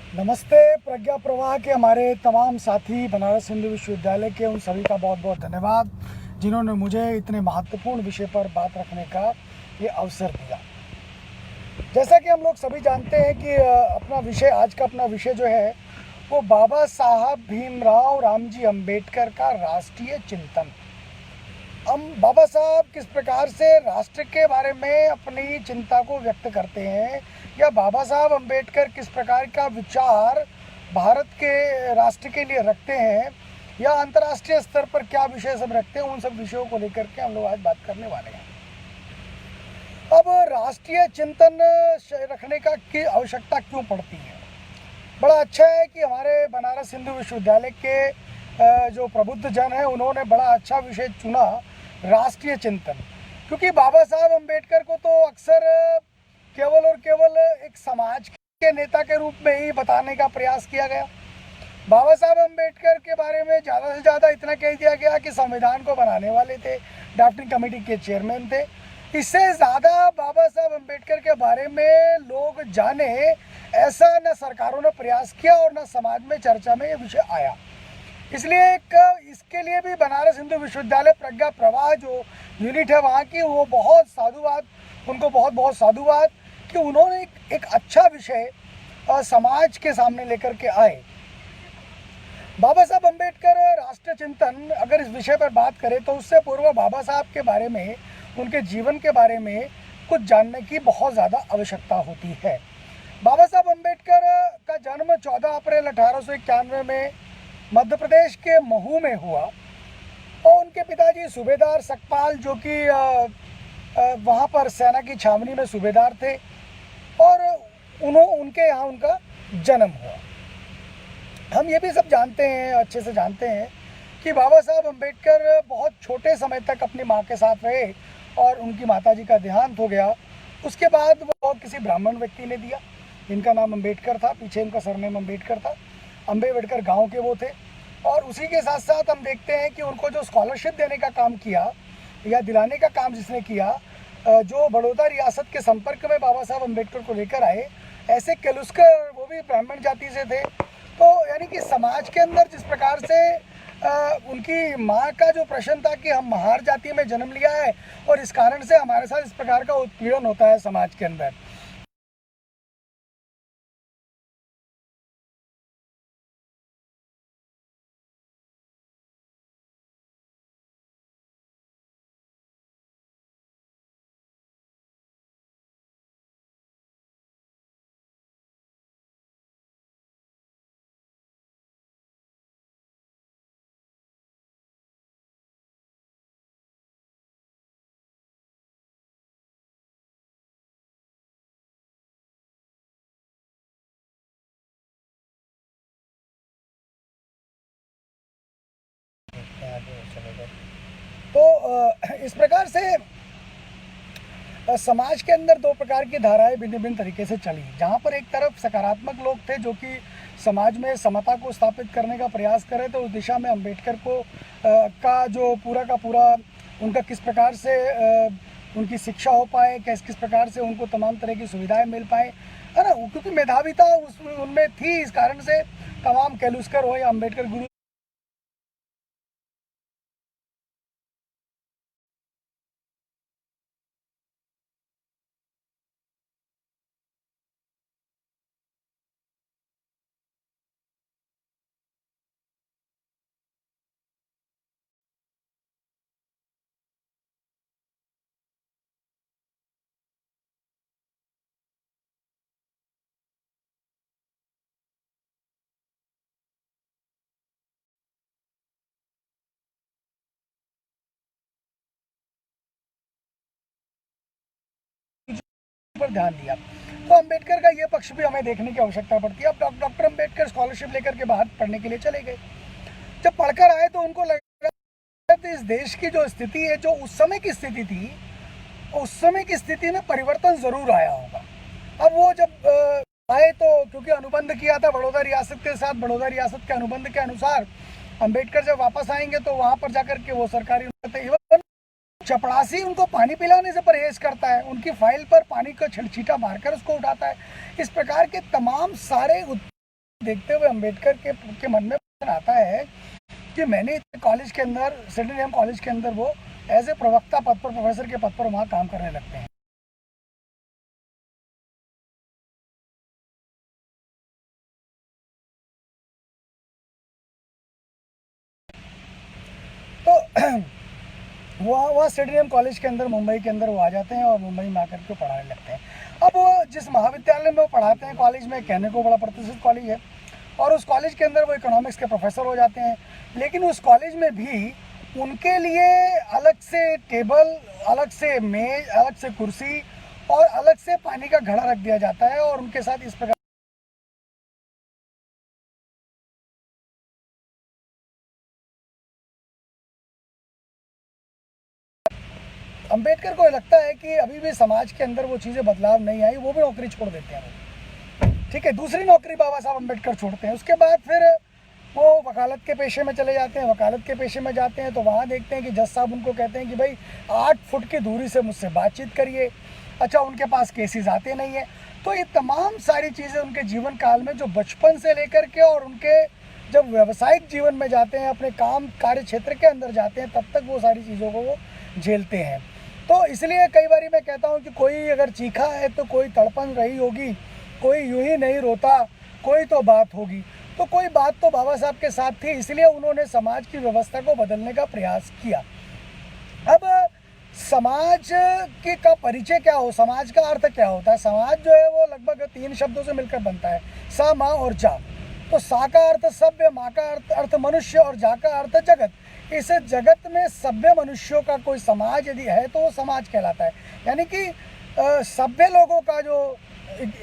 नमस्ते। प्रज्ञा प्रवाह के हमारे तमाम साथी, बनारस हिंदू विश्वविद्यालय के उन सभी का बहुत बहुत धन्यवाद जिन्होंने मुझे इतने महत्वपूर्ण विषय पर बात रखने का ये अवसर दिया। जैसा कि हम लोग सभी जानते हैं कि आज का अपना विषय जो है वो बाबा साहब भीमराव रामजी अंबेडकर का राष्ट्रीय चिंतन। हम बाबा साहब किस प्रकार से राष्ट्र के बारे में अपनी चिंता को व्यक्त करते हैं, या बाबा साहब अंबेडकर किस प्रकार का विचार भारत के राष्ट्र के लिए रखते हैं, या अंतर्राष्ट्रीय स्तर पर क्या विषय सब रखते हैं, उन सब विषयों को लेकर के हम लोग आज बात करने वाले हैं। अब राष्ट्रीय चिंतन रखने का की आवश्यकता क्यों पड़ती है? बड़ा अच्छा है कि हमारे बनारस हिंदू विश्वविद्यालय के जो प्रबुद्ध जन हैं उन्होंने बड़ा अच्छा विषय चुना, राष्ट्रीय चिंतन। क्योंकि बाबा साहब अंबेडकर को तो अक्सर केवल और केवल एक समाज के नेता के रूप में ही बताने का प्रयास किया गया। बाबा साहब अंबेडकर के बारे में ज़्यादा से ज़्यादा इतना कह दिया गया कि संविधान को बनाने वाले थे, ड्राफ्टिंग कमेटी के चेयरमैन थे। इससे ज़्यादा बाबा साहब अंबेडकर के बारे में लोग जाने ऐसा न सरकारों ने प्रयास किया और न समाज में चर्चा में ये विषय आया। इसलिए इसके लिए भी बनारस हिंदू विश्वविद्यालय प्रज्ञा प्रवाह जो यूनिट है वहाँ की, वो बहुत साधुवाद, उनको बहुत बहुत साधुवाद कि उन्होंने एक अच्छा विषय समाज के सामने लेकर के आए। बाबा साहब अंबेडकर राष्ट्र चिंतन, अगर इस विषय पर बात करें तो उससे पूर्व बाबा साहब के बारे में, उनके जीवन के बारे में कुछ जानने की बहुत ज़्यादा आवश्यकता होती है। बाबा साहब अंबेडकर का जन्म 14 अप्रैल 1891 में मध्य प्रदेश के महू में हुआ, और उनके पिताजी सूबेदार सकपाल, जो कि वहाँ पर सेना की छावनी में सूबेदार थे, और उनके यहाँ उनका जन्म हुआ। हम ये भी सब जानते हैं, अच्छे से जानते हैं कि बाबा साहब अंबेडकर बहुत छोटे समय तक अपनी माँ के साथ रहे और उनकी माताजी का देहांत हो गया। उसके बाद वो किसी ब्राह्मण व्यक्ति ने दिया, इनका नाम अंबेडकर था, पीछे इनका सरनेम अंबेडकर था। अंबेडकर गांव के वो थे, और उसी के साथ साथ हम देखते हैं कि उनको जो स्कॉलरशिप देने का काम किया या दिलाने का काम जिसने किया, जो बड़ौदा रियासत के संपर्क में बाबा साहब अंबेडकर को लेकर आए, ऐसे केलुस्कर, वो भी ब्राह्मण जाति से थे। तो यानी कि समाज के अंदर जिस प्रकार से उनकी माँ का जो प्रश्न था कि हम महार जाति में जन्म लिया है और इस कारण से हमारे साथ इस प्रकार का उत्पीड़न होता है समाज के अंदर। तो इस प्रकार से समाज के अंदर दो प्रकार की धाराएं भिन्न भिन्न तरीके से चली। जहाँ पर एक तरफ सकारात्मक लोग थे जो कि समाज में समता को स्थापित करने का प्रयास करे, तो उस दिशा में अंबेडकर को का जो पूरा का पूरा उनका किस प्रकार से उनकी शिक्षा हो पाए, किस प्रकार से उनको तमाम तरह की सुविधाएं मिल पाए, है ना, क्योंकि मेधाविता उनमें थी। इस कारण से तमाम केलुस्कर हो या अंबेडकर गुरु पर ध्यान दिया। तो अंबेडकर का ये पक्ष भी हमें देखने की आवश्यकता पड़ती है। अब डॉक्टर अंबेडकर स्कॉलरशिप लेकर के बाहर पढ़ने के लिए चले गए। जब पढ़कर आए तो उनको लगा इस देश की जो स्थिति है, जो उस समय की स्थिति थी, उस समय की स्थिति में परिवर्तन जरूर आया होगा। अब वो जब आए तो क्योंकि अनुबंध किया था बड़ौदा रियासत के साथ, बड़ौदा रियासत के अनुबंध के अनुसार अंबेडकर जब वापस आएंगे तो वहां पर जाकर के वो सरकारी चपड़ासी उनको पानी पिलाने से परहेज करता है, उनकी फाइल पर पानी का छींटा मारकर उसको उठाता है। इस प्रकार के तमाम सारे देखते हुए अम्बेडकर के मन में आता है कि मैंने कॉलेज के अंदर, सिडनी कॉलेज के अंदर वो एज ए प्रवक्ता पद पर, प्रोफेसर के पद पर वहाँ काम करने लगते हैं। तो वहाँ सिडनी कॉलेज के अंदर, मुंबई के अंदर वो आ जाते हैं और मुंबई में आकर के पढ़ाने लगते हैं। अब वो जिस महाविद्यालय में वो पढ़ाते हैं, कॉलेज में, कहने को बड़ा प्रतिष्ठित कॉलेज है, और उस कॉलेज के अंदर वो इकोनॉमिक्स के प्रोफेसर हो जाते हैं। लेकिन उस कॉलेज में भी उनके लिए अलग से टेबल, अलग से मेज, अलग से कुर्सी और अलग से पानी का घड़ा रख दिया जाता है, और उनके साथ इस प्रकार अम्बेडकर को लगता है कि अभी भी समाज के अंदर वो चीज़ें बदलाव नहीं आई, वो भी नौकरी छोड़ देते हैं। ठीक है, दूसरी नौकरी बाबा साहब अम्बेडकर छोड़ते हैं। उसके बाद फिर वो वकालत के पेशे में चले जाते हैं। वकालत के पेशे में जाते हैं तो वहाँ देखते हैं कि जज साहब उनको कहते हैं कि भाई 8 फुट की दूरी से मुझसे बातचीत करिए। अच्छा, उनके पास केसेस आते नहीं है। तो ये तमाम सारी चीज़ें उनके जीवन काल में, जो बचपन से लेकर के और उनके जब व्यावसायिक जीवन में जाते हैं, अपने काम कार्य क्षेत्र के अंदर जाते हैं, तब तक वो सारी चीज़ों को वो झेलते हैं। तो इसलिए कई बार मैं कहता हूँ कि कोई अगर चीखा है तो कोई तड़पन रही होगी, कोई यूं ही नहीं रोता, कोई तो बात होगी। तो कोई बात तो बाबा साहब के साथ थी, इसलिए उन्होंने समाज की व्यवस्था को बदलने का प्रयास किया। अब समाज के का परिचय क्या हो, समाज का अर्थ क्या होता है? समाज जो है वो लगभग 3 शब्दों से मिलकर बनता है, सा, माँ और जा। तो सा का अर्थ सभ्य, माँ का अर्थ मनुष्य और जा का अर्थ जगत। इस जगत में सभ्य मनुष्यों का कोई समाज यदि है तो वो समाज कहलाता है। यानी कि सभ्य लोगों का जो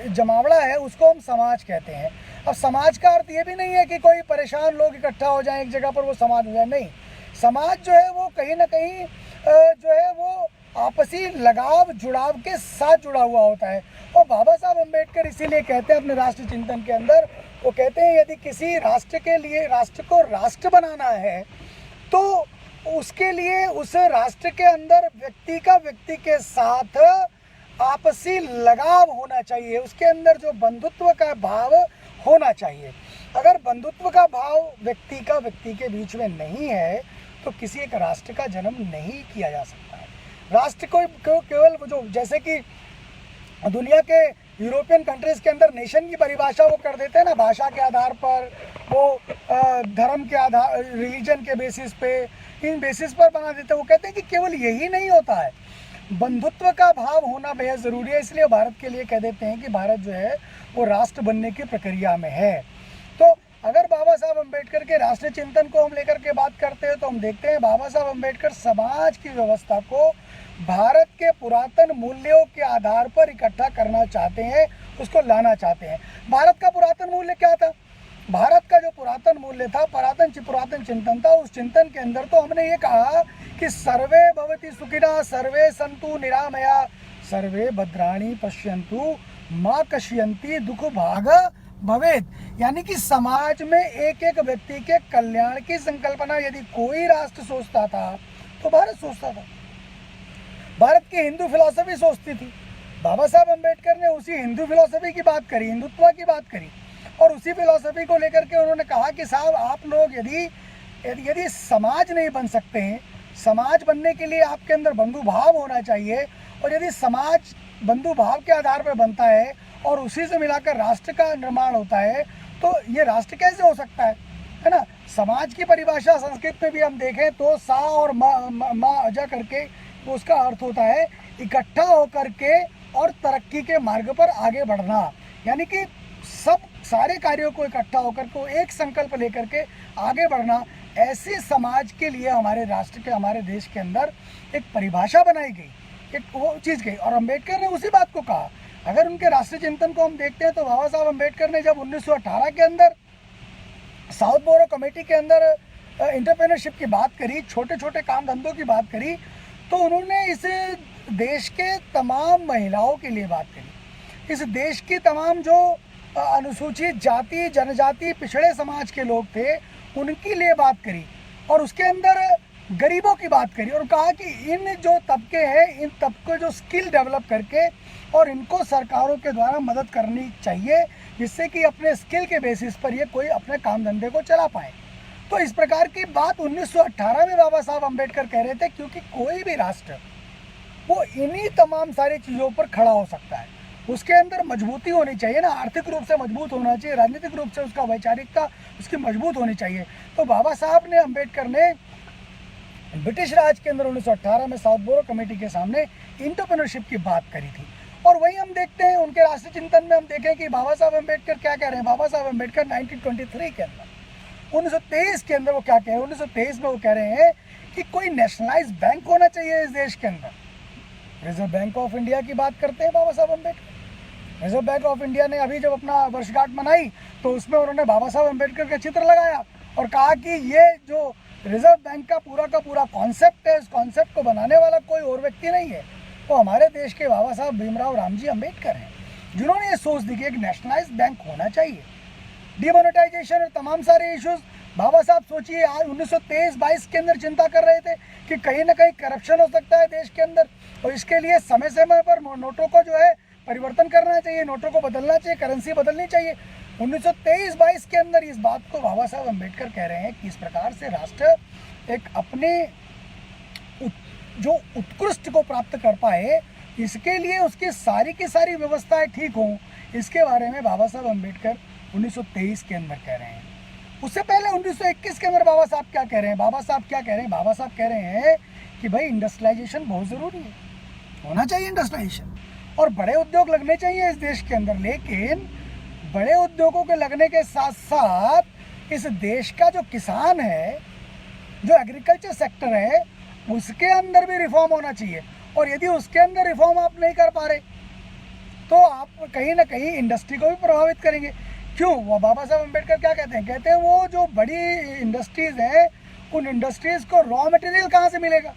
जमावड़ा है उसको हम समाज कहते हैं। अब समाज का अर्थ ये भी नहीं है कि कोई परेशान लोग इकट्ठा हो जाएं एक जगह पर, वो समाज हो जाए, नहीं। समाज जो है वो कहीं ना कहीं जो है वो आपसी लगाव, जुड़ाव के साथ जुड़ा हुआ होता है। और बाबा साहब अम्बेडकर इसीलिए कहते हैं अपने राष्ट्र चिंतन के अंदर, वो कहते हैं यदि किसी राष्ट्र के लिए, राष्ट्र को राष्ट्र बनाना है तो उसके लिए उस राष्ट्र के अंदर व्यक्ति के साथ आपसी लगाव होना चाहिए, उसके अंदर जो बंधुत्व का भाव होना चाहिए। अगर बंधुत्व का भाव व्यक्ति के बीच में नहीं है तो किसी एक राष्ट्र का जन्म नहीं किया जा सकता है। राष्ट्र को केवल जो, जैसे कि दुनिया के यूरोपियन कंट्रीज के अंदर नेशन की परिभाषा वो कर देते हैं ना, भाषा के आधार पर, वो धर्म के आधार, रिलीजन के बेसिस पे, इन बेसिस पर बना देते हैं। वो कहते हैं कि केवल यही नहीं होता है, बंधुत्व का भाव होना बेहद ज़रूरी है। इसलिए भारत के लिए कह देते हैं कि भारत जो है वो राष्ट्र बनने की प्रक्रिया में है। तो अगर बाबा साहब अम्बेडकर के राष्ट्र चिंतन को हम लेकर के बात करते हैं तो हम देखते हैं बाबा साहब अम्बेडकर समाज की व्यवस्था को भारत के पुरातन मूल्यों के आधार पर इकट्ठा करना चाहते हैं, उसको लाना चाहते हैं। भारत का पुरातन मूल्य क्या था? भारत का जो पुरातन मूल्य था, पुरातन चिंतन था, उस चिंतन के अंदर तो हमने ये कहा कि सर्वे भवति सुखिनः, सर्वे सन्तु निरामया, सर्वे भद्राणि पश्यन्तु मा कश्यन्ति दुख भाग भवेत्। यानी कि समाज में एक एक व्यक्ति के कल्याण की संकल्पना यदि कोई राष्ट्र सोचता था तो भारत सोचता था। भारत की हिंदू फिलॉसफी सोचती थी। बाबा साहब अम्बेडकर ने उसी हिंदू फिलॉसफी की बात करी, हिंदुत्व की बात करी, और उसी फिलॉसफी को लेकर के उन्होंने कहा कि साहब आप लोग यदि समाज नहीं बन सकते हैं, समाज बनने के लिए आपके अंदर बंधु भाव होना चाहिए, और यदि समाज बंधु भाव के आधार पर बनता है और उसी से मिलाकर राष्ट्र का निर्माण होता है तो ये राष्ट्र कैसे हो सकता है ना। समाज की परिभाषा संस्कृत में भी हम देखें तो सा और मा अजा करके उसका अर्थ होता है इकट्ठा होकर के और तरक्की के मार्ग पर आगे बढ़ना। यानी कि सब सारे कार्यों को इकट्ठा होकर को एक संकल्प लेकर के आगे बढ़ना। ऐसे समाज के लिए हमारे राष्ट्र के, हमारे देश के अंदर एक परिभाषा बनाई गई, एक वो चीज़ गई, और अम्बेडकर ने उसी बात को कहा। अगर उनके राष्ट्रीय चिंतन को हम देखते हैं तो बाबा साहब अम्बेडकर ने जब 1918 के अंदर साउथ बोरो कमेटी के अंदर एंटरप्रेन्योरशिप की बात करी, छोटे छोटे काम धंधों की बात करी, तो उन्होंने इस देश के तमाम महिलाओं के लिए बात करी। इस देश की तमाम जो अनुसूचित जाति, जनजाति, पिछड़े समाज के लोग थे उनके लिए बात करी, और उसके अंदर गरीबों की बात करी और कहा कि इन जो तबके हैं, इन तबके जो स्किल डेवलप करके और इनको सरकारों के द्वारा मदद करनी चाहिए, जिससे कि अपने स्किल के बेसिस पर ये कोई अपने काम धंधे को चला पाए। तो इस प्रकार की बात 1918 में बाबा साहब अम्बेडकर कह रहे थे, क्योंकि कोई भी राष्ट्र वो इन्हीं तमाम सारी चीज़ों पर खड़ा हो सकता है। उसके अंदर मजबूती होनी चाहिए ना, आर्थिक रूप से मजबूत होना चाहिए, राजनीतिक रूप से उसका वैचारिकता उसकी मजबूत होनी चाहिए। तो बाबा साहब ने, अम्बेडकर ने ब्रिटिश राज के अंदर 1918 में साउथ बोरो कमेटी के सामने एंटरप्रेन्योरशिप की बात करी थी। और वही हम देखते हैं उनके राष्ट्रीय चिंतन में, हम देखें कि बाबा साहब अम्बेडकर क्या कह रहे हैं। बाबा साहब अम्बेडकर 1923 के अंदर, 1923 के अंदर वो क्या कह रहे हैं, 1923 में वो कह रहे हैं कि कोई नेशनलाइज बैंक होना चाहिए इस देश के अंदर। रिजर्व बैंक ऑफ इंडिया की बात करते हैं बाबा Saheb Ambedkar. Reserve bank of India ने अभी जब अपना वर्षगांठ मनाई तो उसमें उन्होंने बाबा साहब अम्बेडकर का चित्र लगाया और कहा कि ये जो रिजर्व बैंक का पूरा कॉन्सेप्ट है, इस कॉन्सेप्ट को बनाने वाला कोई और व्यक्ति नहीं है, वो हमारे देश के बाबा साहब भीमराव रामजी अम्बेडकर हैं, जिन्होंने ये सोच दी कि एक नेशनलाइज बैंक होना चाहिए। डिमोनेटाइजेशन और तमाम सारे इश्यूज बाबा साहब सोचिए आज 1923-22 के अंदर चिंता कर रहे थे कि कहीं ना कहीं करप्शन हो सकता है देश के अंदर, और इसके लिए समय समय पर नोटों को जो है परिवर्तन करना चाहिए, नोटों को बदलना चाहिए, करेंसी बदलनी चाहिए। 1923-22 के अंदर इस बात को बाबा साहब अम्बेडकर कह रहे हैं कि इस प्रकार से राष्ट्र एक अपने जो उत्कृष्ट को प्राप्त कर पाए, इसके लिए उसकी सारी की सारी व्यवस्थाएं ठीक हों, इसके बारे में बाबा साहब अम्बेडकर 1923 के अंदर कह रहे हैं। उससे पहले 1921 के अंदर बाबा साहब क्या कह रहे हैं, बाबा साहब क्या कह रहे हैं, बाबा साहब कह रहे हैं कि भाई इंडस्ट्रियलाइजेशन बहुत ज़रूरी है, होना चाहिए इंडस्ट्रियलाइजेशन, और बड़े उद्योग लगने चाहिए इस देश के अंदर। लेकिन बड़े उद्योगों के लगने के साथ साथ इस देश का जो किसान है, जो एग्रीकल्चर सेक्टर है, उसके अंदर भी रिफॉर्म होना चाहिए। और यदि उसके अंदर रिफॉर्म आप नहीं कर पा रहे तो आप कहीं ना कहीं इंडस्ट्री को भी प्रभावित करेंगे। क्यों? वो बाबा साहब अम्बेडकर क्या कहते हैं, कहते हैं वो जो बड़ी इंडस्ट्रीज़ हैं, उन इंडस्ट्रीज़ को रॉ मटेरियल कहाँ से मिलेगा,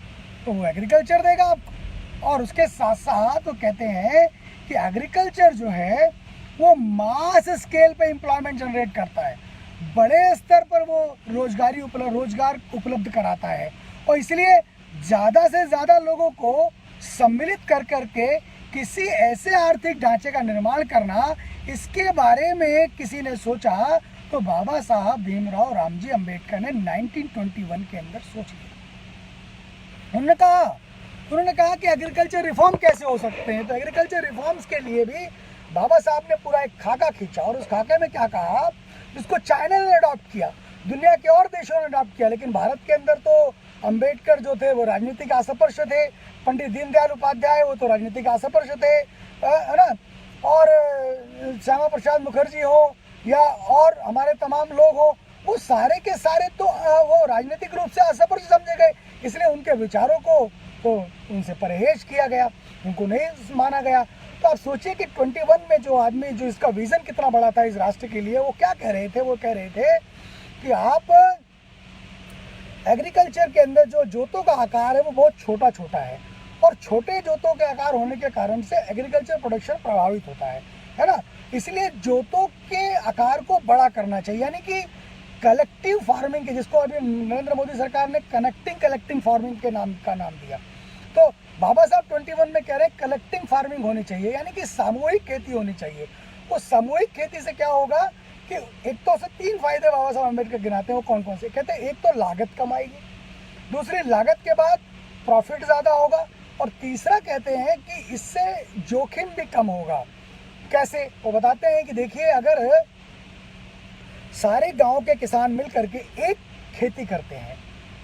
तो वो एग्रीकल्चर देगा आपको। और उसके साथ साथ वो कहते हैं कि एग्रीकल्चर जो है वो मास स्केल पे एम्प्लॉयमेंट जनरेट करता है, बड़े स्तर पर वो रोजगार उपलब्ध कराता है, और इसलिए ज़्यादा से ज़्यादा लोगों को सम्मिलित कर करके किसी ऐसे आर्थिक ढांचे का निर्माण करना, इसके बारे में किसी ने सोचा तो बाबा साहब भीमराव रामजी अम्बेडकर ने 1921 के अंदर सोच लिया। उन्होंने कहा कि एग्रीकल्चर रिफॉर्म कैसे हो सकते हैं। तो एग्रीकल्चर रिफॉर्म्स के लिए भी बाबा साहब ने पूरा एक खाका खींचा, और उस खाके में क्या कहा, जिसको चाइना ने अडॉप्ट किया, दुनिया के और देशों ने अडॉप्ट किया, लेकिन भारत के अंदर तो अंबेडकर जो थे वो राजनीतिक आस्पर्श थे, पंडित दीनदयाल उपाध्याय वो तो राजनीतिक आस्पर्श थे, है ना, और श्यामा प्रसाद मुखर्जी हो या और हमारे तमाम लोग हो, वो सारे के सारे तो वो राजनीतिक रूप से आस्पर्श समझे गए, इसलिए उनके विचारों को तो उनसे परहेज किया गया, उनको नहीं माना गया। तो आप सोचिए कि 21 में जो आदमी, जो इसका विज़न कितना बड़ा था इस राष्ट्र के लिए, वो क्या कह रहे थे, वो कह रहे थे कि आप एग्रीकल्चर के अंदर जो जोतों का आकार है वो बहुत छोटा छोटा है, और छोटे जोतों के आकार होने के कारण से एग्रीकल्चर प्रोडक्शन प्रभावित होता है ना, इसलिए जोतों के आकार को बड़ा करना चाहिए, यानी कि कलेक्टिव फार्मिंग के, जिसको अभी नरेंद्र मोदी सरकार ने कलेक्टिंग फार्मिंग के नाम दिया। तो बाबा साहब 21 में कह रहे हैं कलेक्टिंग फार्मिंग होनी चाहिए, यानी कि सामूहिक खेती होनी चाहिए। वो सामूहिक खेती से क्या होगा कि एक तो उसे 3 फायदे बाबा साहब अम्बेडकर गिनाते हैं, वो कौन कौन से, कहते हैं एक तो लागत कम आएगी, दूसरी लागत के बाद प्रॉफिट ज़्यादा होगा, और तीसरा कहते हैं कि इससे जोखिम भी कम होगा। कैसे? वो बताते हैं कि देखिए, अगर सारे गांव के किसान मिल करके एक खेती करते हैं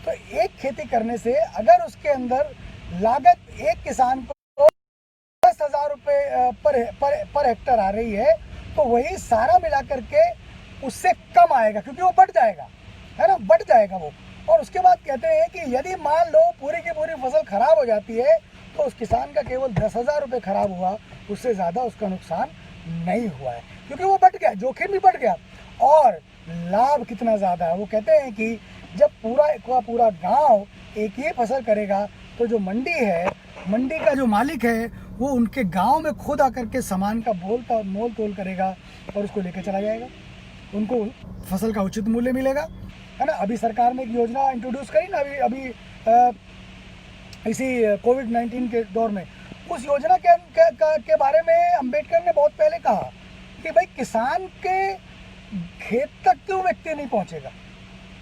तो एक खेती करने से अगर उसके अंदर लागत एक किसान को 10,000 रुपये पर हेक्टर आ रही है, तो वही सारा मिला करके उससे कम आएगा, क्योंकि वो बढ़ जाएगा, है ना, बढ़ जाएगा वो। और उसके बाद कहते हैं कि यदि मान लो पूरी की पूरी फसल खराब हो जाती है तो उस किसान का केवल 10,000 रुपये खराब हुआ, उससे ज़्यादा उसका नुकसान नहीं हुआ है, क्योंकि वो बढ़ गया, जोखिम भी बढ़ गया, और लाभ कितना ज़्यादा है। वो कहते हैं कि जब पूरा गांव एक ही फसल करेगा तो जो मंडी है, मंडी का जो मालिक है, वो उनके गांव में खुद आकर के सामान का मोल तोल करेगा और उसको लेकर चला जाएगा, उनको फसल का उचित मूल्य मिलेगा, है ना। अभी सरकार ने एक योजना इंट्रोड्यूस करी ना अभी इसी कोविड-19 के दौर में, उस योजना के बारे में अंबेडकर ने बहुत पहले कहा कि भाई किसान के खेत तक क्यों व्यक्ति नहीं पहुंचेगा,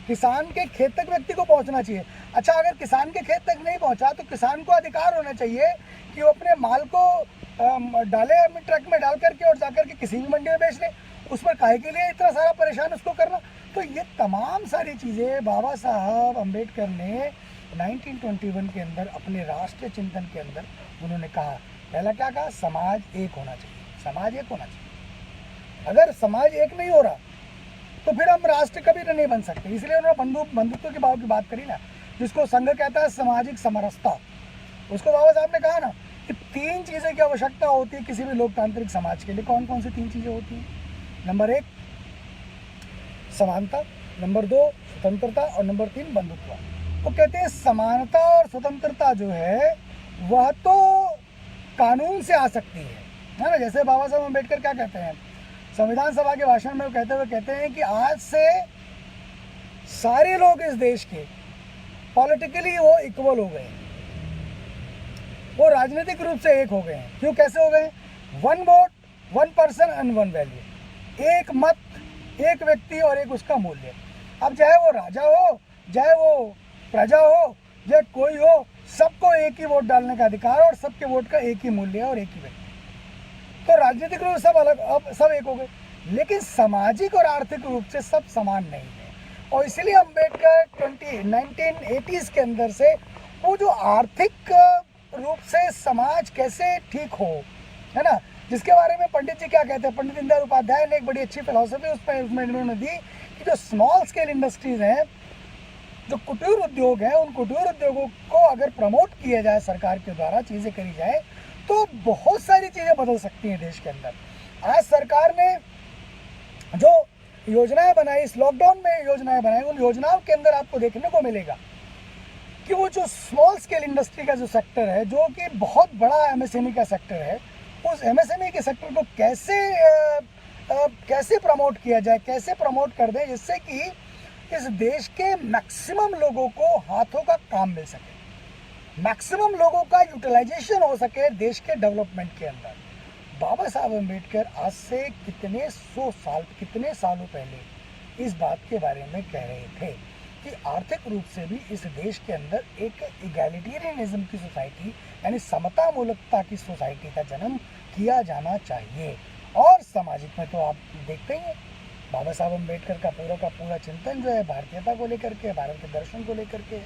किसान के खेत तक व्यक्ति को पहुंचना चाहिए। अच्छा, अगर किसान के खेत तक नहीं पहुंचा तो किसान को अधिकार होना चाहिए कि वो अपने माल को डाले ट्रक में डाल करके और जाकर के किसी भी मंडी में बेच ले। उस पर काहे के लिए इतना सारा परेशान उसको करना। तो ये तमाम सारी चीज़ें बाबा साहब अम्बेडकर ने 1921 के अंदर अपने राष्ट्रीय चिंतन के अंदर उन्होंने कहा। पहला क्या कहा? समाज एक होना चाहिए, समाज एक होना चाहिए। अगर समाज एक नहीं हो रहा तो फिर हम राष्ट्र कभी नहीं बन सकते। इसलिए उन्होंने बंधुत्व के भाव की बात करी ना, जिसको संघ कहता है सामाजिक समरसता। उसको बाबा साहब ने कहा ना कि 3 चीज़ें की आवश्यकता होती है किसी भी लोकतांत्रिक समाज के लिए। कौन कौन सी 3 चीज़ें होती हैं? नंबर 1 समानता, नंबर 2 स्वतंत्रता और नंबर 3 बंधुत्व। तो कहते हैं समानता और स्वतंत्रता जो है वह तो कानून से आ सकती है ना। जैसे बाबा साहब अम्बेडकर क्या कहते हैं संविधान सभा के भाषण में, वो कहते हैं कि आज से सारे लोग इस देश के पॉलिटिकली वो इक्वल हो गए, वो राजनीतिक रूप से एक हो गए हैं। क्यों, कैसे हो गए? 1 वोट 1 पर्सन एंड 1 वैल्यू, एक मत, एक व्यक्ति और एक उसका मूल्य। अब चाहे वो राजा हो, चाहे वो प्रजा हो, या कोई हो, सबको एक ही वोट डालने का अधिकार और सबके वोट का एक ही मूल्य है और एक ही व्यक्ति। तो राजनीतिक रूप से सब अलग, अब सब एक हो गए, लेकिन सामाजिक और आर्थिक रूप से सब समान नहीं है। और इसलिए अम्बेडकर 1980s के अंदर से वो जो आर्थिक रूप से समाज कैसे ठीक हो, है ना, जिसके बारे में पंडित जी क्या कहते हैं, पंडित दीनदयाल उपाध्याय ने एक बड़ी अच्छी फिलॉसफी उसमें इन्होंने दी कि जो स्मॉल स्केल इंडस्ट्रीज हैं, जो कुटीर उद्योग हैं, उन कुटीर उद्योगों को अगर प्रमोट किया जाए सरकार के द्वारा, चीज़ें करी जाए, तो बहुत सारी चीज़ें बदल सकती हैं देश के अंदर। आज सरकार ने जो योजनाएं बनाई, इस लॉकडाउन में योजनाएं बनाई, उन योजनाओं के अंदर आपको देखने को मिलेगा कि वो जो स्मॉल स्केल इंडस्ट्री का जो सेक्टर है, जो कि बहुत बड़ा एमएसएमई का सेक्टर है, उस एमएसएमई के सेक्टर को कैसे प्रमोट किया जाए, कैसे प्रमोट कर दें जिससे कि इस देश के मैक्सिमम लोगों को हाथों का काम मिल सके, मैक्सिमम लोगों का यूटिलाइजेशन हो सके देश के डेवलपमेंट के अंदर। बाबा साहब अम्बेडकर आज से कितने सालों पहले इस बात के बारे में कह रहे थे कि आर्थिक रूप से भी इस देश के अंदर एक इगैलिटेरियनिज्म की सोसाइटी, यानी समता मूलकता की सोसाइटी का जन्म किया जाना चाहिए। और सामाजिक में तो आप देखते ही हैं बाबा साहब अम्बेडकर का पूरा चिंतन जो है भारतीयता को लेकर के, भारत के दर्शन को लेकर के,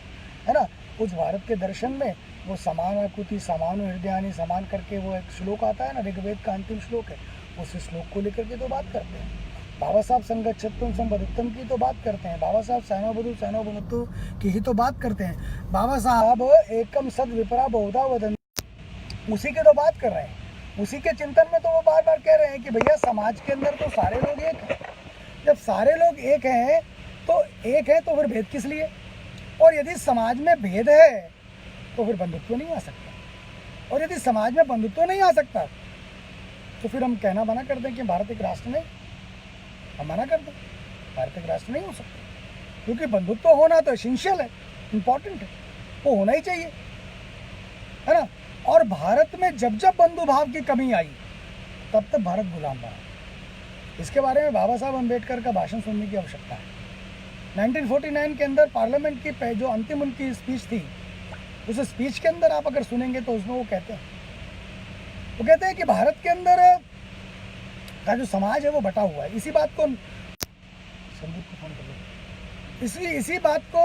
है ना। उस भारत के दर्शन में वो समान आकुति समान हृदयानि समान करके वो एक श्लोक आता है ना, ऋग्वेद का अंतिम श्लोक है, उस श्लोक को लेकर के तो बात करते हैं। बाबा साहब संगच्छत्वम संबद्धत्वम की तो बात करते हैं, बाबा साहब सैनो बनुत्व की ही तो बात करते हैं। बाबा साहब एकम सद विपरा बहुधा वदन, उसी की तो बात कर रहे हैं। उसी के चिंतन में तो वो बार बार कह रहे हैं कि भैया समाज के अंदर तो सारे लोग एक हैं। जब सारे लोग एक हैं तो फिर भेद किस लिए? और यदि समाज में भेद है तो फिर बंधुत्व नहीं आ सकता, और यदि समाज में बंधुत्व नहीं आ सकता तो फिर हम कहना मना कर दें कि भारत एक राष्ट्र नहीं, हम मना कर दें भारत एक राष्ट्र नहीं हो सकता, क्योंकि बंधुत्व होना तो एसेंशियल है, इम्पॉर्टेंट है, वो होना ही चाहिए, है ना। और भारत में जब बंधु भाव की कमी आई तब तक भारत गुलाम बना। इसके बारे में बाबा साहब अम्बेडकर का भाषण सुनने की आवश्यकता है। 1949 के अंदर पार्लियामेंट की जो अंतिम उनकी स्पीच थी, उस स्पीच के अंदर आप अगर सुनेंगे तो उसमें वो कहते हैं कि भारत के अंदर का जो समाज है वो बटा हुआ है। इसी बात को संदीप को फोन कर लो, इसी बात को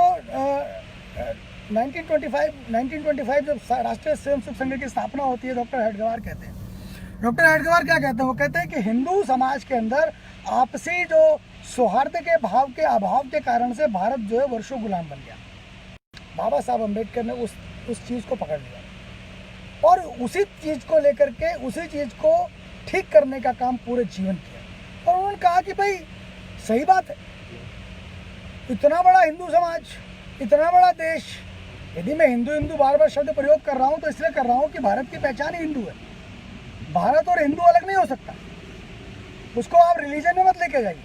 1925 जब राष्ट्रीय स्वयंसेवक संघ की स्थापना होती है, डॉक्टर हेडगेवार कहते हैं। डॉक्टर हेडगेवार क्या कहते हैं? वो कहते हैं कि हिंदू समाज के अंदर आपसी जो सौहार्द के भाव के अभाव के कारण से भारत जो है वर्षों गुलाम बन गया। बाबा साहब अम्बेडकर ने उस चीज़ को पकड़ लिया और उसी चीज़ को लेकर के उसी चीज़ को ठीक करने का काम पूरे जीवन किया। और उन्होंने कहा कि भाई सही बात है, इतना बड़ा हिंदू समाज, इतना बड़ा देश, यदि मैं हिंदू बार बार शब्द प्रयोग कर रहा हूँ तो इसलिए कर रहा हूँ कि भारत की पहचान ही हिंदू है। भारत और हिंदू अलग नहीं हो सकता, उसको आप रिलीजन में मत लेके जाइए।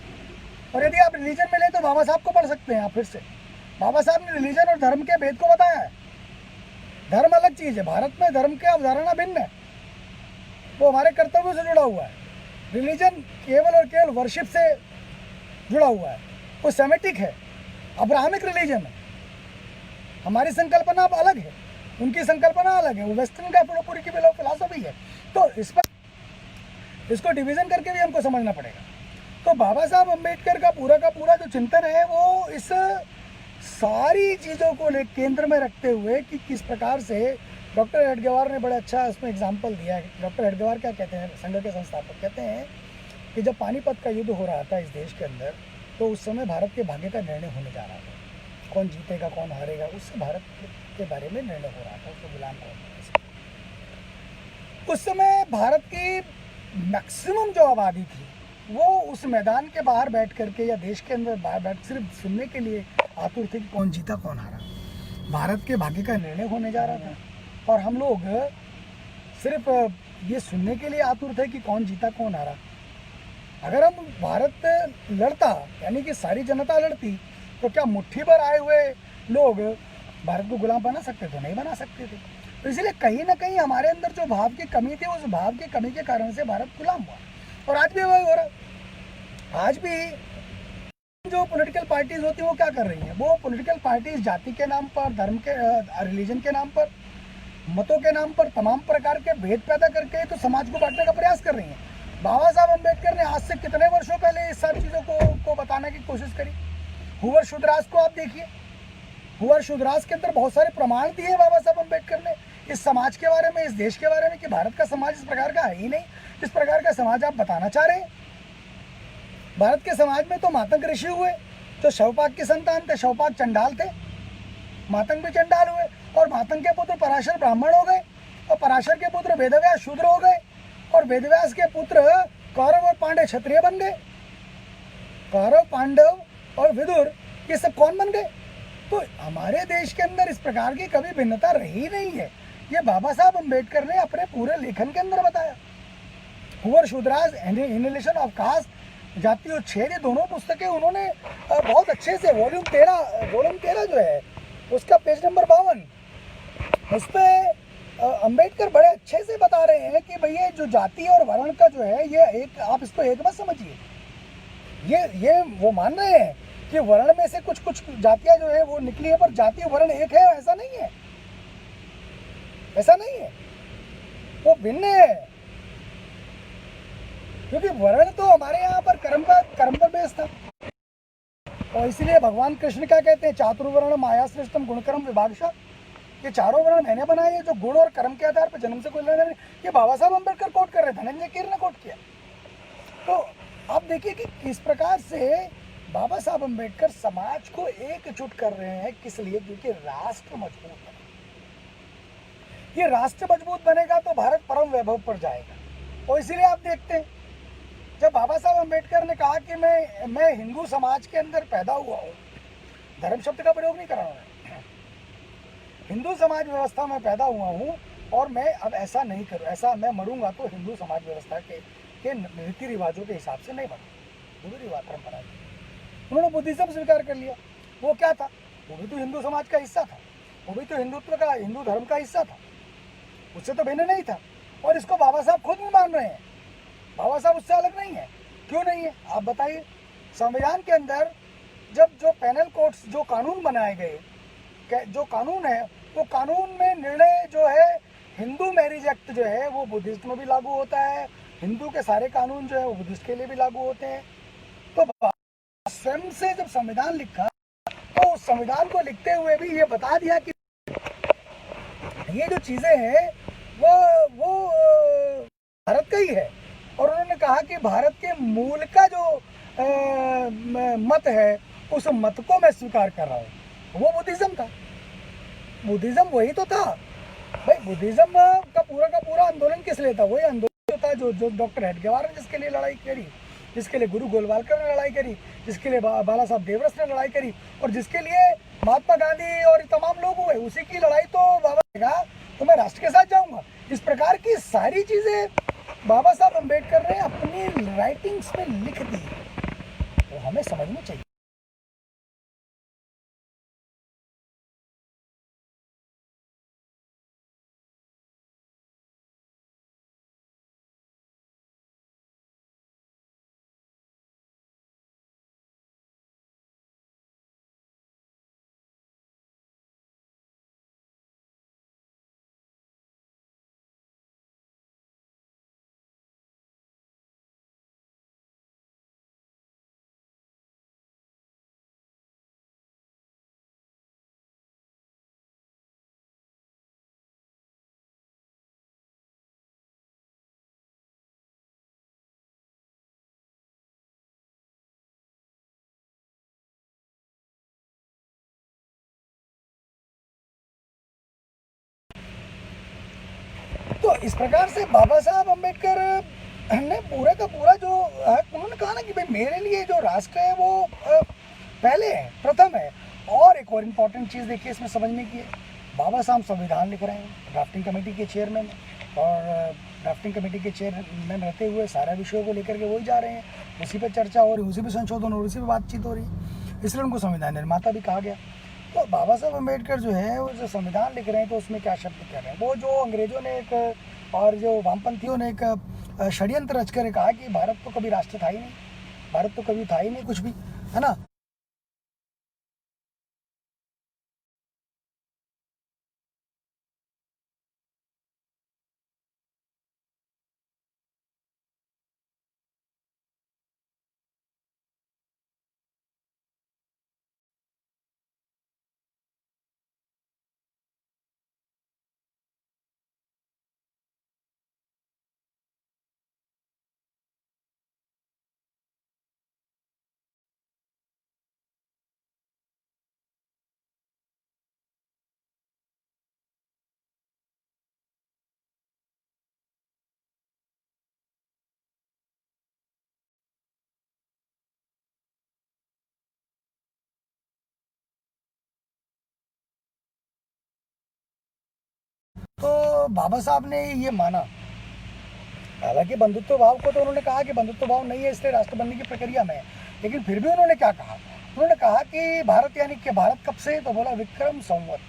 और यदि आप रिलीजन में ले तो बाबा साहब को पढ़ सकते हैं आप फिर से। बाबा साहब ने रिलीजन और धर्म के भेद को बताया है। धर्म अलग चीज़ है, भारत में धर्म की अवधारणा भिन्न है, वो हमारे कर्तव्यों से जुड़ा हुआ है। रिलीजन केवल और केवल वर्शिप से जुड़ा हुआ है, वो सेमेटिक है, अब्राहमिक रिलीजन है। हमारी संकल्पना अब अलग है, उनकी संकल्पना अलग है, वो वेस्टर्न का पूरी की फिलॉसफी है। तो इस पर इसको डिवीज़न करके भी हमको समझना पड़ेगा। तो बाबा साहब अम्बेडकर का पूरा जो चिंतन है वो इस सारी चीज़ों को केंद्र में रखते हुए कि किस प्रकार से डॉक्टर हेडगेवार ने बड़ा अच्छा उसमें एग्जाम्पल दिया है। डॉक्टर हेडगेवार क्या कहते हैं, संघ के संस्थापक, कहते हैं कि जब पानीपत का युद्ध हो रहा था इस देश के अंदर, तो उस समय भारत के भाग्य का निर्णय होने जा रहा था, कौन जीतेगा कौन हारेगा, उससे भारत के बारे में निर्णय हो रहा था, उसको गुलाम कौन। उस समय भारत की मैक्सिमम जो आबादी थी वो उस मैदान के बाहर बैठ करके या देश के अंदर बाहर बैठ सिर्फ सुनने के लिए आतुर थे कि कौन जीता कौन हारा। भारत के भाग्य का निर्णय होने जा रहा था और हम लोग सिर्फ ये सुनने के लिए आतुर थे कि कौन जीता कौन हारा। अगर हम भारत लड़ता, यानी कि सारी जनता लड़ती, तो क्या मुट्ठी भर आए हुए लोग भारत को गुलाम बना सकते थे? नहीं बना सकते थे। तो इसलिए कहीं ना कहीं हमारे अंदर जो भाव की कमी थी, उस भाव की कमी के कारण से भारत गुलाम हुआ। और आज भी वही हो रहा। आज भी जो पॉलिटिकल पार्टीज होती हैं वो क्या कर रही हैं? वो पॉलिटिकल पार्टीज जाति के नाम पर, धर्म के, रिलीजन के नाम पर, मतों के नाम पर तमाम प्रकार के भेद पैदा करके तो समाज को बांटने का प्रयास कर रही हैं। बाबा साहब अम्बेडकर ने आज से कितने वर्षों पहले इस सारी चीज़ों को बताने की कोशिश करी। हुवर शुद्धराज को आप देखिए, हुवर शुद्धराज के अंदर बहुत सारे प्रमाण दिए बाबा साहब अम्बेडकर ने इस समाज के बारे में, इस देश के बारे में, कि भारत का समाज इस प्रकार का है ही नहीं जिस प्रकार का समाज आप बताना चाह रहे हैं। भारत के समाज में तो मातंग ऋषि हुए जो शवपाक की संतान थे, शवपाक चंडाल थे, मातंग भी चंडाल हुए, और मातंग के पुत्र पराशर ब्राह्मण हो गए, और पराशर के पुत्र वेदव्यास शूद्र हो गए, और वेदव्यास के पुत्र कौरव और पांडव क्षत्रिय बन गए। कौरव, पांडव और विदुर ये सब कौन बन गए? तो हमारे देश के अंदर इस प्रकार की कभी भिन्नता रही नहीं है। ये बाबा साहब अम्बेडकर ने अपने पूरे लेखन के अंदर बताया। हुवर शुद्धराज, एनिहिलेशन ऑफ कास्ट, जाति और छेद, ये दोनों पुस्तकें उन्होंने बहुत अच्छे से वॉल्यूम 13 जो है उसका पेज नंबर 52, उस पर अम्बेडकर बड़े अच्छे से बता रहे हैं कि भैया जो जाति और वर्ण का जो है ये एक, आप इसको एक मत समझिए। ये वो मान रहे हैं कि वर्ण में से कुछ जातियां जो है वो निकली है, पर जाति और वर्ण एक है, ऐसा नहीं है, ऐसा नहीं है, वो भिन्न है। क्योंकि वर्ण तो हमारे यहाँ पर कर्म पर बेस था, और इसलिए भगवान कृष्ण क्या कहते हैं, चातुर्वर्ण माया सृष्टम गुणकर्म विभागशः, ये चारों वर्ण मैंने बनाए हैं जो गुण और कर्म के आधार पर जन्म से कोई लेना नहीं। ये बाबा साहब अम्बेडकर कोट कर रहे थे, धनंजय कीर ने कोट किया। तो आप देखिए कि किस प्रकार से बाबा साहब अम्बेडकर समाज को एकजुट कर रहे हैं। किस लिए? क्योंकि राष्ट्र मजबूत बने। ये राष्ट्र मजबूत बनेगा तो भारत परम वैभव पर जाएगा। और इसीलिए आप देखते हैं जब बाबा साहब अम्बेडकर ने कहा कि मैं हिंदू समाज के अंदर पैदा हुआ हूँ, धर्म शब्द का प्रयोग नहीं कर रहा हूँ, हिंदू समाज व्यवस्था में पैदा हुआ हूँ, और मैं अब ऐसा नहीं करूँ, ऐसा मैं मरूंगा तो हिंदू समाज व्यवस्था के रीति रिवाजों के हिसाब से नहीं मरूंगा, हिंदू रिवाज परंपरा। उन्होंने बुद्धिज्म स्वीकार कर लिया। वो क्या था? वो भी तो हिंदू समाज का हिस्सा था, वो भी तो हिंदुत्व का, हिंदू धर्म का हिस्सा था, उससे तो भिन्न नहीं था। और इसको बाबा साहब खुद भी मान रहे हैं। बाबा साहब उससे अलग नहीं है। क्यों नहीं है आप बताइए? संविधान के अंदर जब जो पैनल कोर्ट्स, जो कानून बनाए गए, जो कानून है, वो कानून में निर्णय जो है, हिंदू मैरिज एक्ट जो है वो बुद्धिस्ट में भी लागू होता है, हिंदू के सारे कानून जो है वो बुद्धिस्ट के लिए भी लागू होते हैं। तो स्वयं से जब संविधान लिखा तो उस संविधान को लिखते हुए भी ये बता दिया कि ये जो चीजें हैं वो भारत का ही है। और उन्होंने कहा कि भारत के मूल का जो मत है, उस मत को मैं स्वीकार कर रहा हूँ। वो बुद्धिज्म था। बुद्धिज्म वही तो था भाई। बुद्धिज्म का पूरा आंदोलन किस लिए था? वही आंदोलन था जो डॉक्टर हेडगेवार ने जिसके लिए लड़ाई करी, जिसके लिए गुरु गोलवालकर ने लड़ाई करी, जिसके लिए बाला साहब देवरस ने लड़ाई करी, और जिसके लिए महात्मा गांधी और तमाम लोग हुए। उसी की लड़ाई तो बाबा कहा तो मैं राष्ट्र के साथ जाऊंगा। इस प्रकार की सारी चीजें बाबा साहब अम्बेडकर ने अपनी राइटिंग्स में लिख दी। तो हमें समझनी चाहिए। तो इस प्रकार से बाबा साहब अम्बेडकर ने पूरा का पूरा जो उन्होंने कहा ना कि भाई मेरे लिए जो राष्ट्र है वो पहले है, प्रथम है। और एक और इम्पॉर्टेंट चीज़ देखिए इसमें समझने की है, बाबा साहब संविधान लिख रहे हैं, ड्राफ्टिंग कमेटी के चेयरमैन, और ड्राफ्टिंग कमेटी के चेयरमैन रहते हुए सारा विषयों को लेकर के वही जा रहे हैं, उसी पर चर्चा हो रही है, उसी पर संशोधन हो रही है, उसी पर बातचीत हो रही है, इसलिए उनको संविधान निर्माता भी कहा गया। तो बाबा साहब अम्बेडकर जो है वो जो संविधान लिख रहे हैं तो उसमें क्या शब्द कह रहे हैं, वो जो अंग्रेजों ने एक और जो वामपंथियों ने एक षड्यंत्र रचकर कहा कि भारत तो कभी राष्ट्र था ही नहीं, भारत तो कभी था ही नहीं कुछ भी, है ना। तो बाबा साहब ने ये माना, हालांकि बंधुत्व भाव को तो उन्होंने कहा कि बंधुत्व भाव नहीं है इसलिए राष्ट्र बनने की प्रक्रिया में है, लेकिन फिर भी उन्होंने क्या कहा, उन्होंने कहा कि भारत यानी कि भारत कब से, तो बोला विक्रम संवत।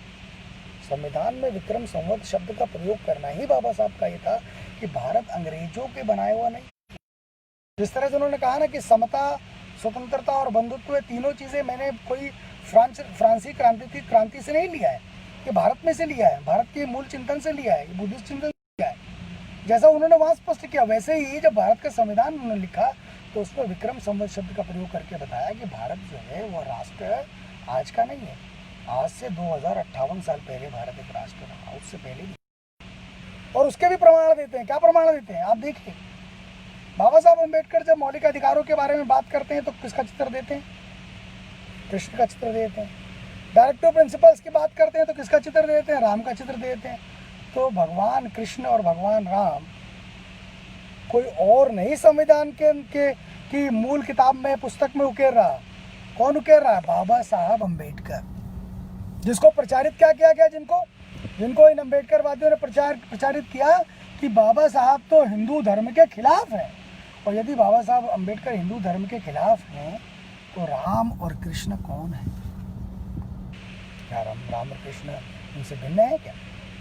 संविधान में विक्रम संवत शब्द का प्रयोग करना ही बाबा साहब का ये था कि भारत अंग्रेजों के बनाया हुआ नहीं। जिस तरह से उन्होंने कहा ना कि समता, स्वतंत्रता और बंधुत्व, तीनों चीज़ें मैंने कोई फ्रांसी क्रांति से नहीं लिया है, कि भारत में से लिया है, भारत के मूल चिंतन से लिया है, बुद्धिस्ट चिंतन से लिया है। जैसा उन्होंने वहाँ स्पष्ट किया वैसे ही जब भारत का संविधान उन्होंने लिखा तो उसमें विक्रम संवत शब्द का प्रयोग करके बताया कि भारत जो है वो राष्ट्र आज का नहीं है, आज से 2058 साल पहले भारत एक राष्ट्र रहा, उससे पहले भी। और उसके भी प्रमाण देते हैं। क्या प्रमाण देते हैं आप देखिए, बाबा साहब अम्बेडकर जब मौलिक अधिकारों के बारे में बात करते हैं तो किसका चित्र देते हैं, कृष्ण का चित्र देते हैं। डायरेक्टिव प्रिंसिपल्स की बात करते हैं तो किसका चित्र देते हैं, राम का चित्र देते हैं। तो भगवान कृष्ण और भगवान राम कोई और नहीं संविधान के की मूल किताब में, पुस्तक में उकेर रहा। कौन उकेर रहा है, बाबा साहब अम्बेडकर, जिसको प्रचारित क्या किया गया, जिनको इन अम्बेडकरवादियों ने प्रचारित किया कि बाबा साहब तो हिंदू धर्म के खिलाफ हैं। और यदि बाबा साहब अम्बेडकर हिंदू धर्म के खिलाफ हैं तो राम और कृष्ण कौन है, क्या राम और कृष्ण उनसे भिन्न है क्या।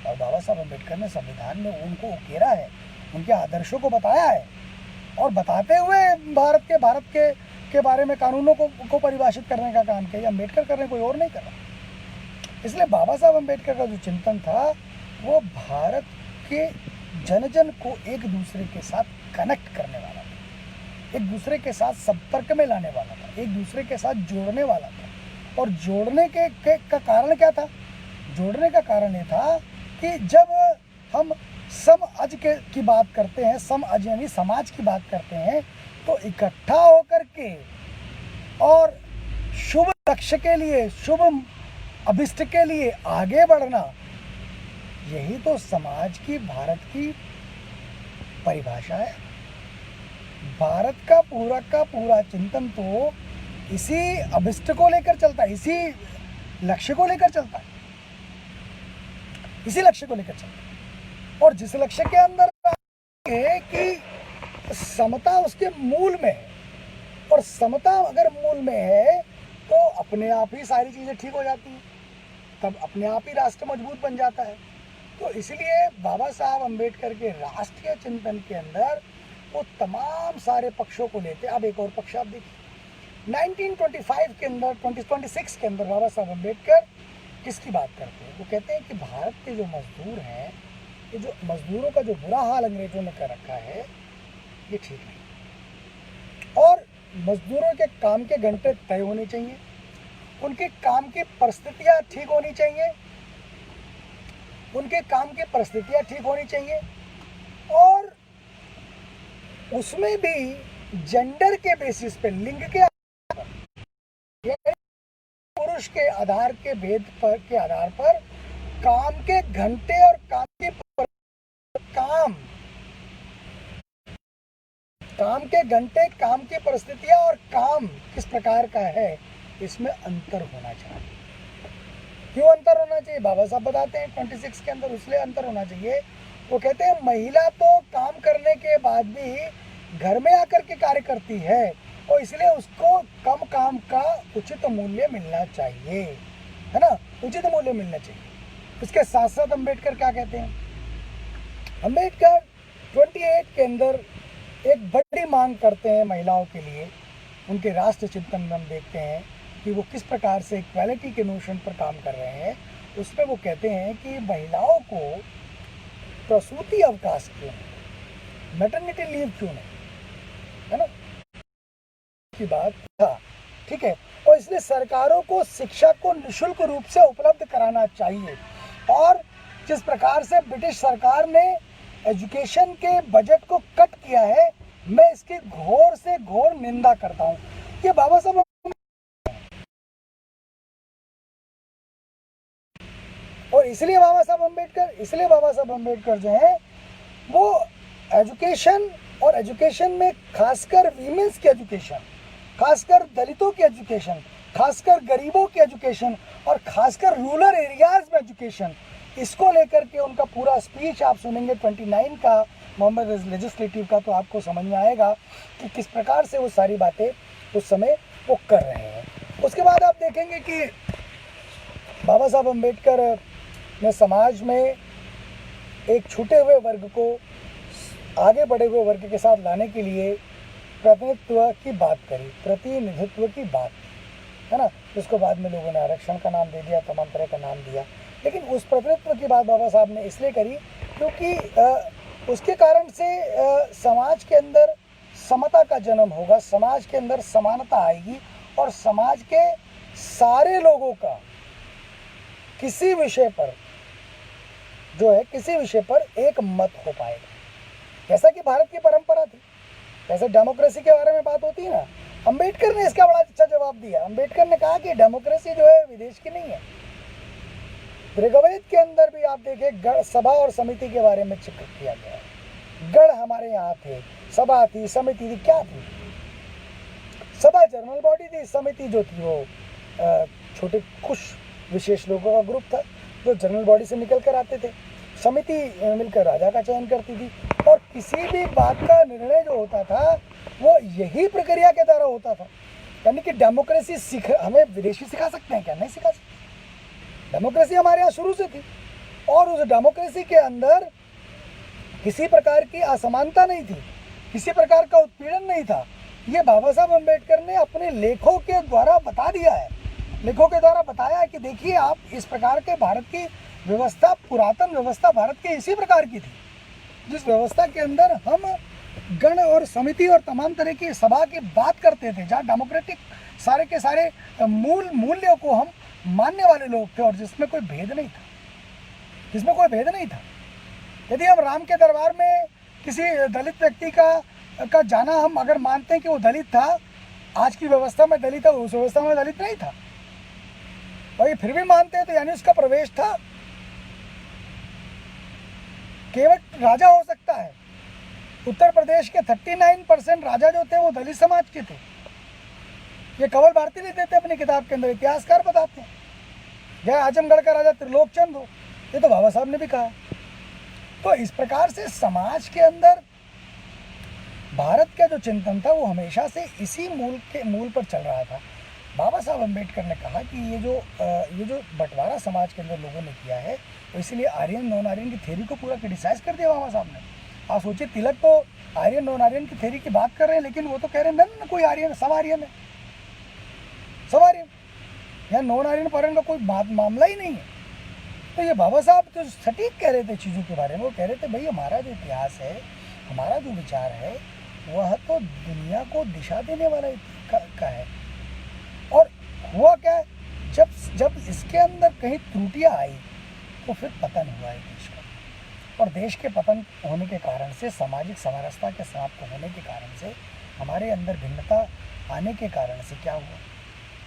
और बाबा साहब अम्बेडकर ने संविधान में उनको उकेरा है, उनके आदर्शों को बताया है, और बताते हुए भारत के बारे में कानूनों को परिभाषित करने का काम किया। अम्बेडकर कर रहे, कोई और नहीं कर रहा। इसलिए बाबा साहब अम्बेडकर का जो चिंतन था वो भारत के जन जन को एक दूसरे के साथ कनेक्ट करने वाला था, एक दूसरे के साथ संपर्क में लाने वाला था, एक दूसरे के साथ जोड़ने वाला था। और जोड़ने का कारण क्या था, जोड़ने का कारण ये था कि जब हम समअज की बात करते हैं, समअज यानी समाज की बात करते हैं, तो इकट्ठा होकर के और शुभ लक्ष्य के लिए, शुभ अभिष्ट के लिए आगे बढ़ना, यही तो समाज की, भारत की परिभाषा है। भारत का पूरा चिंतन तो इसी अभिष्ट को लेकर चलता है, इसी लक्ष्य को लेकर चलता है, इसी लक्ष्य को लेकर चलता है। और जिस लक्ष्य के अंदर है कि समता उसके मूल में है, और समता अगर मूल में है तो अपने आप ही सारी चीज़ें ठीक हो जाती हैं, तब अपने आप ही राष्ट्र मजबूत बन जाता है। तो इसलिए बाबा साहब अम्बेडकर के राष्ट्रीय चिंतन के अंदर वो तमाम सारे पक्षों को लेते। अब एक और पक्ष आप देखिए 1925 के अंदर 2026 के अंदर बाबा साहब अम्बेडकर किसकी बात करते हैं? वो कहते हैं कि भारत के जो मजदूर हैं, ये जो मजदूरों का जो बुरा हाल अंग्रेजों ने कर रखा है ये ठीक नहीं, और मजदूरों के काम के घंटे तय होने चाहिए, उनके काम की परिस्थितियाँ ठीक होनी चाहिए, उनके काम की परिस्थितियाँ ठीक होनी चाहिए, और उसमें भी जेंडर के बेसिस पे, लिंग के आधार पर, पुरुष के आधार के भेद पर के आधार पर काम के घंटे और काम के घंटे, काम की परिस्थितियां और काम किस प्रकार का है, इसमें अंतर होना चाहिए। क्यों अंतर होना चाहिए? बाबा साहब बताते हैं 26 के अंदर इसलिए अंतर होना चाहिए। वो कहते हैं महिला तो काम करने के बाद भी घर में आकर के कार्य करती है, और इसलिए उसको कम काम का उचित मूल्य मिलना चाहिए, है ना, उचित मूल्य मिलना चाहिए। इसके साथ साथ अम्बेडकर क्या कहते हैं? अम्बेडकर 28 के अंदर एक बड़ी मांग करते हैं महिलाओं के लिए। उनके राष्ट्र चिंतन में हम देखते हैं कि वो किस प्रकार से इक्वालिटी के नोशन पर काम कर रहे हैं। उसमें वो कहते हैं कि महिलाओं को प्रसूति अवकाश क्यों नहीं, मैटरनिटी लीव क्यों नहीं, है ना, की बात था, ठीक है। और इसलिए सरकारों को शिक्षा को निःशुल्क रूप से उपलब्ध कराना चाहिए। और जिस प्रकार से ब्रिटिश सरकार ने एजुकेशन के बजट को कट किया है, मैं इसकी घोर से घोर निंदा करता हूँ। ये बाबा साहब, और इसलिए बाबा साहब अम्बेडकर जो है वो एजुकेशन, और एजुकेशन में खासकर वीमेंस की एजुकेशन, खासकर दलितों की एजुकेशन, खासकर गरीबों की एजुकेशन, और खासकर रूरल एरियाज में एजुकेशन, इसको लेकर के उनका पूरा स्पीच आप सुनेंगे 29 का मोहम्मद लेजिस्लेटिव का, तो आपको समझ में आएगा कि किस प्रकार से वो सारी बातें उस समय वो कर रहे हैं। उसके बाद आप देखेंगे कि बाबा साहब अम्बेडकर ने समाज में एक छूटे हुए वर्ग को आगे बढ़े हुए वर्ग के साथ लाने के लिए प्रतिनिधित्व की बात करी, प्रतिनिधित्व की बात, है ना, जिसको बाद में लोगों ने आरक्षण का नाम दे दिया, तमाम तरह का नाम दिया। लेकिन उस प्रतिनिधित्व की बात बाबा साहब ने इसलिए करी क्योंकि उसके कारण से समाज के अंदर समता का जन्म होगा, समाज के अंदर समानता आएगी, और समाज के सारे लोगों का किसी विषय पर जो है, किसी विषय पर एक मत हो पाएगा। जैसा कि भारत की परंपरा थी, जैसे डेमोक्रेसी के बारे में बात होती है ना, अम्बेडकर ने इसका बड़ा अच्छा जवाब दिया। अम्बेडकर ने कहा कि डेमोक्रेसी जो है विदेश की नहीं है। ऋग्वेद के अंदर भी आप देखें गण, सभा और समिति के बारे में जिक्र किया गया है। गण हमारे यहाँ थे, सभा थी, समिति थी, क्या थी? सभा जनरल बॉडी थी, समिति जो थी वो छोटे कुछ विशेष लोगों का ग्रुप था जो जनरल बॉडी से निकल कर आते थे। समिति मिलकर राजा का चयन करती थी, और किसी भी बात का निर्णय जो होता था वो यही प्रक्रिया के द्वारा होता था। यानी कि डेमोक्रेसी हमें विदेशी सिखा सकते हैं क्या? नहीं सिखा सकते। डेमोक्रेसी हमारे यहाँ शुरू से थी, और उस डेमोक्रेसी के अंदर किसी प्रकार की असमानता नहीं थी, किसी प्रकार का उत्पीड़न नहीं था। ये बाबा साहब अम्बेडकर ने अपने लेखों के द्वारा बता दिया है, लेखों के द्वारा बताया है कि देखिए आप इस प्रकार के भारत की व्यवस्था, पुरातन व्यवस्था भारत की इसी प्रकार की थी, जिस व्यवस्था के अंदर हम गण और समिति और तमाम तरह की सभा की बात करते थे, जहाँ डेमोक्रेटिक सारे के सारे मूल्यों को हम मानने वाले लोग थे, और जिसमें कोई भेद नहीं था, जिसमें कोई भेद नहीं था। यदि हम राम के दरबार में किसी दलित व्यक्ति का जाना हम अगर मानते हैं कि वो दलित था, आज की व्यवस्था में दलित है, उस व्यवस्था में दलित नहीं था, और ये फिर भी मानते हैं, तो यानी उसका प्रवेश था। केवल राजा हो सकता है। उत्तर प्रदेश के 39% राजा जो थे वो दलित समाज के थे। ये कंवल भारती लिखते थे अपनी किताब के अंदर, इतिहासकार बताते हैं। जय आजमगढ़ का राजा त्रिलोकचंद हो, ये तो बाबा साहब ने भी कहा। तो इस प्रकार से समाज के अंदर भारत का जो चिंतन था वो हमेशा से इसी मूल पर चल रहा था। बाबा साहब अम्बेडकर ने कहा कि ये जो बंटवारा समाज के अंदर लोगों ने किया है, तो इसीलिए आर्यन नॉन आर्यन की थ्योरी को पूरा क्रिटिसाइज कर दिया बाबा साहब ने। आप सोचिए, तिलक तो आर्यन नॉन आर्यन की थ्योरी की बात कर रहे हैं, लेकिन वो तो कह रहे हैं न कोई आर्यन, सब आर्यन है, सब आर्यन, यहाँ नॉन आर्यन पार्यन का कोई मामला ही नहीं है। तो ये बाबा साहब तो सटीक कह रहे थे चीज़ों के बारे में। वो कह रहे थे भाई हमारा जो इतिहास है, हमारा जो विचार है, वह तो दुनिया को दिशा देने वाला का है। और हुआ क्या, जब इसके अंदर कहीं त्रुटियां आई तो फिर पतन हुआ है देश का। और देश के पतन होने के कारण से, सामाजिक समरसता के समाप्त होने के कारण से, हमारे अंदर भिन्नता आने के कारण से क्या हुआ,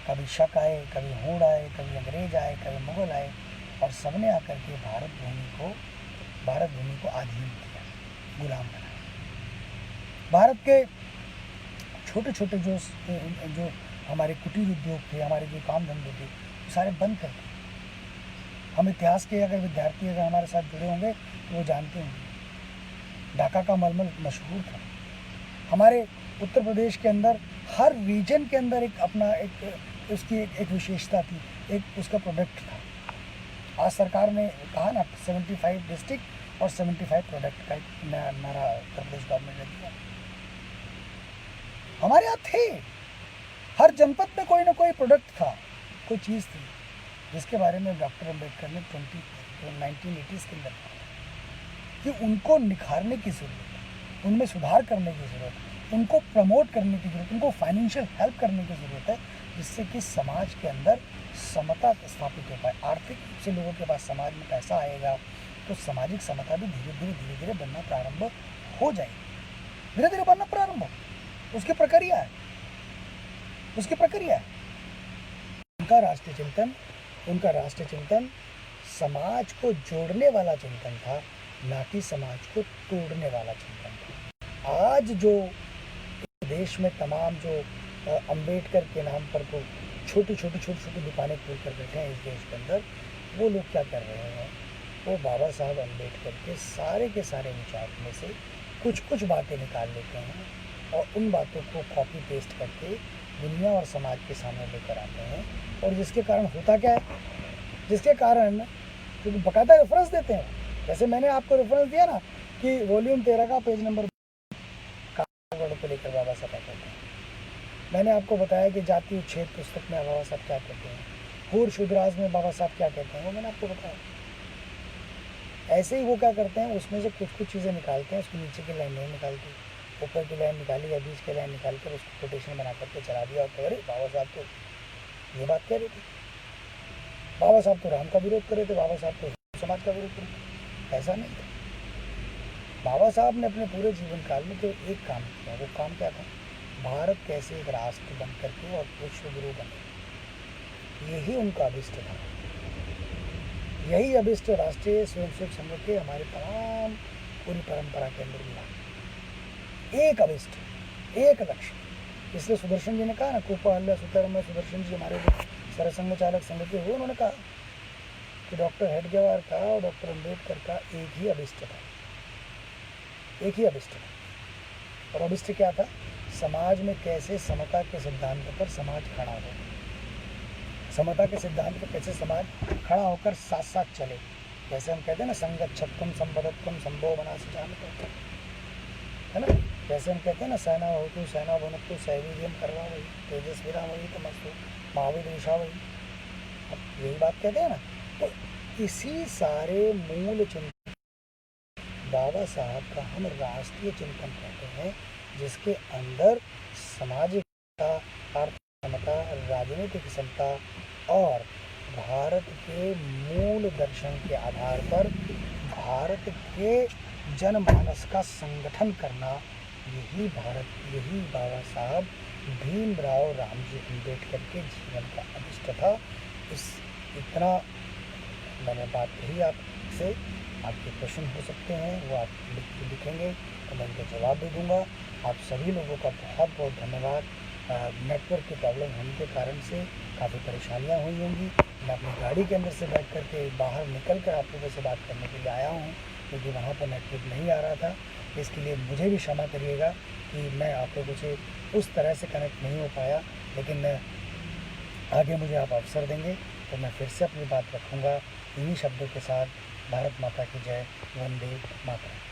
कभी शक आए, कभी हूण आए, कभी अंग्रेज आए, कभी मुगल आए, और सबने आकर के भारत भूमि को अधीन किया, गुलाम बनाया। भारत के छोटे छोटे जो हमारे कुटीर उद्योग थे, हमारे जो काम धंधे थे, सारे बंद कर दिए। हम इतिहास के अगर विद्यार्थी अगर हमारे साथ जुड़े होंगे तो वो जानते होंगे, ढाका का मलमल मशहूर था। हमारे उत्तर प्रदेश के अंदर हर रीजन के अंदर उसकी एक विशेषता थी, एक उसका प्रोडक्ट था। आज सरकार ने कहा ना 75 डिस्ट्रिक्ट और 75 प्रोडक्ट का एक नारा उत्तर प्रदेश गवर्नमेंट ने दिया। हमारे यहाँ थे, हर जनपद में कोई ना कोई प्रोडक्ट था, कोई चीज़ थी, जिसके बारे में डॉक्टर अम्बेडकर ने 1980s के अंदर कहा कि उनको निखारने की ज़रूरत है, उनमें सुधार करने की ज़रूरत है, उनको प्रमोट करने की ज़रूरत है, उनको फाइनेंशियल हेल्प करने की ज़रूरत है, जिससे कि समाज के अंदर समता स्थापित हो पाए। आर्थिक रूप से लोगों के पास समाज में पैसा आएगा तो सामाजिक समता भी धीरे धीरे बनना प्रारंभ हो जाएगी, धीरे धीरे बनना प्रारंभ हो। उसकी प्रक्रिया है। उनका राष्ट्रीय चिंतन समाज को जोड़ने वाला चिंतन था, ना कि समाज को तोड़ने वाला चिंतन था। आज जो देश में तमाम जो अम्बेडकर के नाम पर को छोटी छोटी दुकानें खोल कर बैठे हैं इस देश के अंदर, वो लोग क्या कर रहे हैं, वो बाबा साहब अम्बेडकर के सारे विचार में से कुछ बातें निकाल लेते हैं और उन बातों को कॉपी पेस्ट करके दुनिया और समाज के सामने लेकर आते हैं। और जिसके कारण होता क्या है, जिसके कारण क्योंकि बकायदा रेफरेंस देते हैं। जैसे मैंने आपको रेफरेंस दिया ना कि वॉल्यूम 13 का पेज नंबर को लेकर बाबा साहब कहते हैं। मैंने आपको बताया कि जाति उच्छेद पुस्तक में बाबा साहब क्या कहते हैं, हूर शुद्राज में बाबा साहब क्या कहते हैं, वो मैंने आपको बताया। ऐसे ही वो क्या करते हैं, उसमें से कुछ चीज़ें निकालते हैं, उसके नीचे की लाइन नहीं निकालती, ऊपर की लाइन निकाली या बीच की लाइन निकाल कर उसको कोटेशन बना करके चला दिया और अरे बाबा साहब तो ये बात कह रहे थे, बाबा साहब तो राम का विरोध कर रहे थे, बाबा साहब तो समाज का विरोध कर रहे थे। ऐसा नहीं था। बाबा साहब ने अपने पूरे जीवन काल में केवल एक काम किया। वो काम क्या था, भारत कैसे एक राष्ट्र बन करके और विश्व गुरु बने, यही उनका अभिष्ट था। यही अभिष्ट राष्ट्रीय स्वयंसेवक संघ के हमारे तमाम पूरी परंपरा के अंदर मिला, एक अभिष्ट, एक लक्ष्य। इसलिए सुदर्शन जी ने कहा ना, कोपाहल्य सुतरम सुदर्शन जी हमारे जो सरसंघ चालक संघ के हुए, उन्होंने कहा कि डॉक्टर हेडगेवार का और डॉक्टर अम्बेडकर का एक ही अभिष्ट था, एक ही अभिष्ट था। और अभिष्ट क्या था, समाज में कैसे समता के सिद्धांत पर समाज खड़ा हो, समता के सिद्धांत पर कैसे समाज खड़ा होकर साथ साथ चले। जैसे हम कहते हैं ना, संगच्छत्वम संबद्धत्वम संभव बना से जानते है ना। जैसे हम कहते हैं ना, सेना हो तू सेना बनतु सैवीर्यम करवा वही तेजस्वीरा वही तो मस्तु महावीर विषा वही, यही बात कहते हैं ना। तो इसी सारे मूल चिंतन बाबा साहब का हम राष्ट्रीय चिंतन कहते हैं, जिसके अंदर सामाजिक आर्थिक समता, राजनीतिक समता और भारत के मूल दर्शन के आधार पर भारत के जनमानस का संगठन करना, यही बाबा साहब भीमराव रामजी अम्बेडकर के जीवन का अभिष्ट था। इतना मैंने बात कही आपसे। आपके प्रश्न हो सकते हैं, वो आप लिखेंगे तो मैं उनका जवाब दे दूँगा। आप सभी लोगों का बहुत बहुत धन्यवाद। नेटवर्क की प्रॉब्लम होने के कारण से काफ़ी परेशानियां हुई होंगी। मैं अपनी गाड़ी के अंदर से बैठ करके बाहर निकल कर आप लोगों से बात करने के लिए आया हूँ। क्योंकि वहाँ पर नेटवर्क नहीं आ रहा था। इसके लिए मुझे भी क्षमा करिएगा कि मैं आप लोगों से उस तरह से कनेक्ट नहीं हो पाया, लेकिन आगे मुझे आप अवसर देंगे तो मैं फिर से अपनी बात रखूँगा इन्हीं शब्दों के साथ। भारत माता की जय, वंदे मातरम।